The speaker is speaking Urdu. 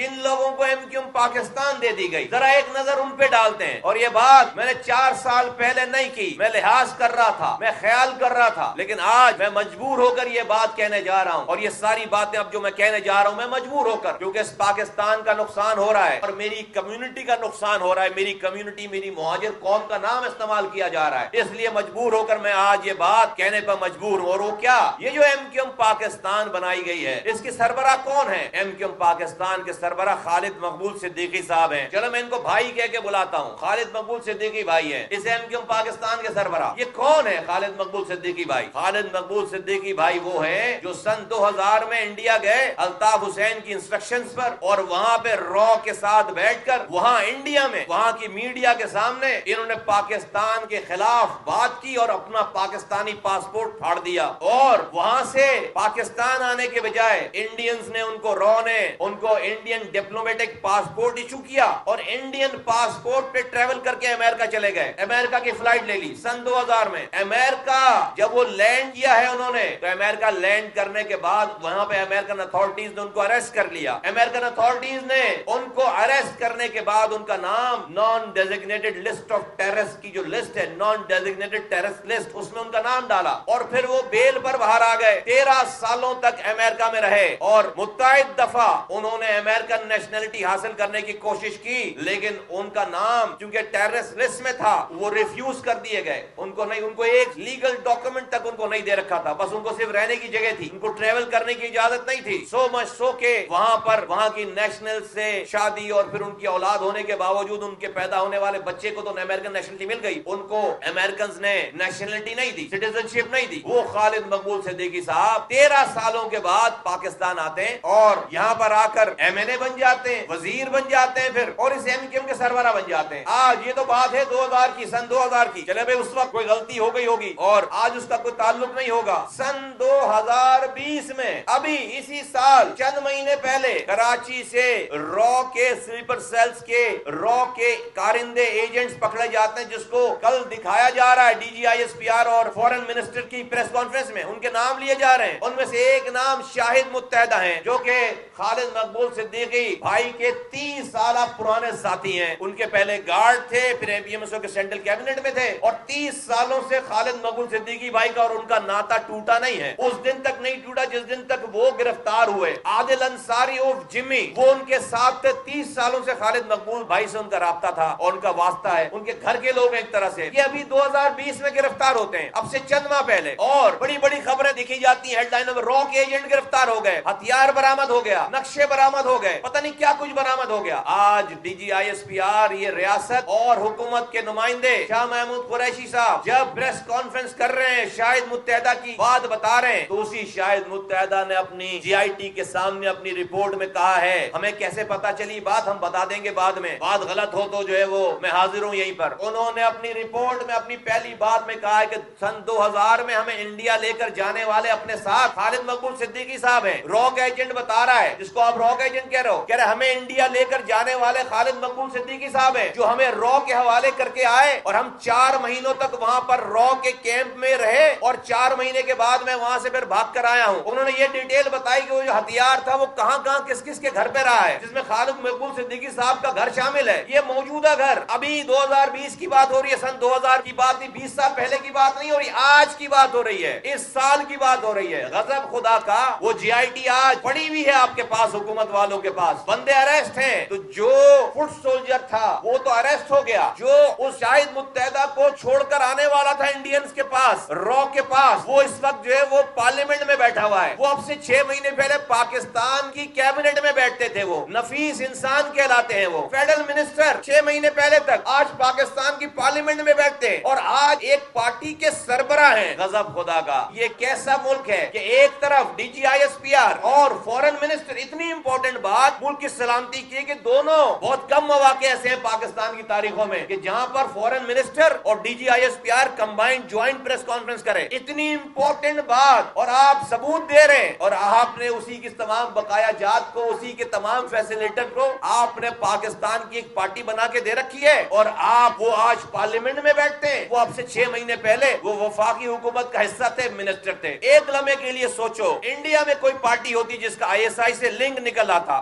جن لوگوں کو ایم کیو ایم پاکستان دے دی گئی، ذرا ایک نظر ان پہ ڈالتے ہیں. اور یہ بات میں نے 4 سال پہلے نہیں کی، میں لحاظ کر رہا تھا، میں خیال کر رہا تھا، لیکن آج میں مجبور ہو کر یہ بات کہنے جا رہا ہوں. اور یہ ساری باتیں اب جو میں کہنے جا رہا ہوں میں مجبور ہو کر، کیونکہ اس پاکستان کا نقصان ہو رہا ہے اور میری کمیونٹی کا نقصان ہو رہا ہے. میری کمیونٹی، میری مہاجر قوم کا نام استعمال کیا جا رہا ہے، اس لیے مجبور ہو کر میں آج یہ بات کہنے پر مجبور ہوں. اور وہ کیا؟ یہ جو ایم کیو ایم پاکستان بنائی گئی ہے، اس کی سربراہ کون ہے؟ ایم کیو ایم پاکستان کے سربراہ خالد مقبول صدیقی صاحب ہیں. چلو میں ان کو بھائی کہہ کے بلاتا ہوں، خالد مقبول صدیقی بھائی ہیں اس ایم کیو ایم پاکستان کے سربراہ. یہ کون ہے خالد مقبول صدیقی بھائی؟ خالد مقبول صدیقی بھائی وہ ہیں جو سن 2000 میں انڈیا گئے الطاف حسین کی انسٹرکشنز پر، اور وہاں پہ رو کے ساتھ بیٹھ کر وہاں انڈیا میں وہاں کی میڈیا کے سامنے انہوں نے پاکستان کے خلاف بات کی اور اپنا پاکستانی پاسپورٹ پھاڑ دیا. اور وہاں سے پاکستان آنے کے بجائے انڈینز نے ان کو انڈین ڈپلومیٹک پاسپورٹ ایشو کیا اور انڈین پاسپورٹ پہ ٹریول کر کے امریکہ چلے گئے. امریکہ کی فلائٹ لے لی سن 2000 میں. امریکہ جب وہ لینڈ کیا ہے انہوں نے، تو امریکہ لینڈ کرنے کے بعد وہاں پہ امریکن اتھارٹیز نے ان کو اریسٹ کر لیا. امریکن اتھارٹیز نے ان کو اریسٹ کرنے کے بعد ان کا نام naan designated list of terrorist کی جو لسٹ ہے، نان ڈیزگنیٹڈ ٹیررسٹ لسٹ، اس میں ان کا نام ڈالا اور پھر وہ بیل پر باہر آ گئے. 13 سالوں تک امریکہ میں رہے اور متعدد دفعہ انہوں نے امریکن نیشنلٹی حاصل کرنے کی کوشش کی، لیکن ان کا نام چونکہ ٹیررسٹ لسٹ میں تھا وہ ریفیوز کر دیے گئے. ان کو ایک لیگل ڈاکومنٹ تک ان کو نہیں دے رکھا تھا، بس ان کو صرف رہنے کی جگہ تھی، ان کو ٹریول کرنے کی اجازت نہیں تھی. سو مچ سو کہ وہاں کی نیشنل سے شادی اور پھر ان کی اولاد ہونے کے باوجود ان کے پیدا ہونے والے بچے کو تو امریکن نیشنلٹی مل گئی، ان کو امریکنز نے نیشنلٹی نہیں دی، سٹیزن شپ نہیں دی. وہ خالد مقبول صدیقی صاحب 13 سالوں کے بعد پاکستان آتے ہیں اور یہاں پر آ کر ایم این اے بن جاتے ہیں، وزیر بن جاتے ہیں، پھر اور اس ایم کیو ایم کے سربراہ بن جاتے ہیں. آج یہ تو بات ہے 2000 کی، سن 2000 کی. چلے بھائی اس وقت کوئی غلطی ہو گئی ہوگی اور آج اس کا کوئی تعلق نہیں ہوگا. سن 2020 میں ابھی اسی سال چند مہینے پہلے کراچی سے رو کے سلیپر سیلز کے رو کے کارندے ایجنٹس پکڑے جاتے ہیں، جس کو کل دکھایا جا رہا ہے D G I S P R اور فورن منسٹر کی پریس کانفرنس میں. ان کے نام لیے جا رہے ہیں، ان میں سے ایک نام شاہد متحدہ ہیں جو کہ خالد مقبول صدیقی بھائی کے 30 سالہ پرانے ساتھی ہیں. ان کے پہلے گارڈ تھے، پھر اے پی ایم ایس او کے سینٹرل کیبنٹ میں تھے اور 30 سالوں سے خالد مقبول صدیقی بھائی کا اور ان کا ناتا ٹوٹا نہیں ہے. اس دن تک نہیں ٹوٹا جس دن تک وہ گرفتار ہوئے. عادل انصاری اوف جمی وہ ان کے ساتھ تھے. 30 سالوں سے خالد مقبول بھائی سے ان کا رابطہ تھا اور ان کا واسطہ ہے، ان کے گھر کے لوگ ایک طرح سے. یہ ابھی 2020 میں گرفتار ہوتے ہیں، اب سے چند ماہ پہلے، اور بڑی بڑی خبریں دکھی جاتی ہیں ہیڈ لائنوں میں، رو کے ایجنٹ گرفتار ہو گئے، ہتھیار برآمد ہو گیا، نقشے برآمد ہو گئے، پتہ نہیں کیا کچھ برآمد ہو گیا. آج D G I S P R, یہ ریاست اور حکومت کے نمائندے شاہ محمود قریشی صاحب جب پریس کانفرنس کر رہے ہیں شاہد متحدہ کی بات بتا رہے ہیں، تو اسی شاہد متحدہ نے اپنی جی آئی ٹی کے سامنے اپنی رپورٹ میں کہا ہے ہمیں کیسے پتا چلی بات ہم بتا دیں گے بعد میں، بات غلط ہو تو جو ہے وہ میں حاضر ہوں یہیں پر. انہوں نے اپنی رپورٹ میں اپنی پہلی بات میں کہا ہے کہ سن 2000 میں ہمیں انڈیا لے کر جانے والے اپنے ساتھ خالد مقبول صدیقی صاحب ہیں. روک ایجنٹ بتا رہا ہے جس کو آپ روک ایجنٹ کہہ رہے ہو، کہہ رہے ہمیں انڈیا لے کر جانے والے خالد مقبول صدیقی صاحب ہیں جو ہمیں رو کے حوالے کر کے آئے اور ہم 4 مہینوں تک وہاں پر رو کے کیمپ میں رہے اور 4 مہینے کے بعد میں وہاں سے پھر بھاگ کر آیا ہوں. انہوں نے یہ ڈیٹیل بتائی کہ وہ جو ہتھیار تھا وہ کہاں کہاں کس کس کے گھر پہ رہا ہے، جس میں خالد مقبول صدیقی صاحب کا گھر شامل ہے. یہ موجودہ گھر ابھی 2020 کی بات ہو رہی ہے، سن 2000 کی بات نہیں، 20 سال پہلے کی بات نہیں ہو رہی، آج کی بات ہو رہی ہے، اس سال کی بات ہو رہی ہے. غضب خدا کا وہ جی آئی ٹی آج پڑی ہوئی ہے آپ کے پاس، حکومت والوں کے پاس، بندے اریسٹ ہیں. تو جو فٹ سولجر تھا وہ تو اریسٹ ہو گیا، جو اس شاہد متحدہ کو چھوڑ کر آنے والا تھا انڈینز کے پاس، رو کے پاس، وہ اس وقت جو ہے وہ پارلیمنٹ میں بیٹھا ہوا ہے. وہ اب سے 6 مہینے پہلے پاکستان کی کیبنٹ میں بیٹھتے تھے، وہ نفیس انسان کہلاتے ہیں، وہ فیڈرل منسٹر 6 مہینے پہلے تک، آج پاکستان کی پارلیمنٹ میں بیٹھتے ہیں اور آج ایک پارٹی کے سربراہ ہیں. غضب خدا کا یہ کیسا ملک ہے کہ ایک طرف D G I S P R اور فورن منسٹر، اتنی امپورٹنٹ بات ملک کی سلامتی کی کہ دونوں بہت کم مواقع ایسے ہیں پاکستان کی تاریخوں میں کہ جہاں پر فورن منسٹر اور D G I S P R combined joint press conference کرے. اتنی امپورٹنٹ بات اور آپ ثبوت دے رہے ہیں اور آپ نے اسی کی تمام بقایا جات کو، اسی کے تمام فیسیلیٹر کو آپ نے پاکستان کی ایک پارٹی بنا کے دے رکھی ہے اور آپ وہ آج پارلیمنٹ میں بیٹھتے ہیں. وہ اب سے 6 مہینے پہلے وہ وفاقی حکومت کا حصہ تھے، منسٹر تھے. ایک لمحے کے لیے سوچو انڈیا میں کوئی پارٹی ہوتی جس کا آئی ایس آئی سے لنک نکل آتا،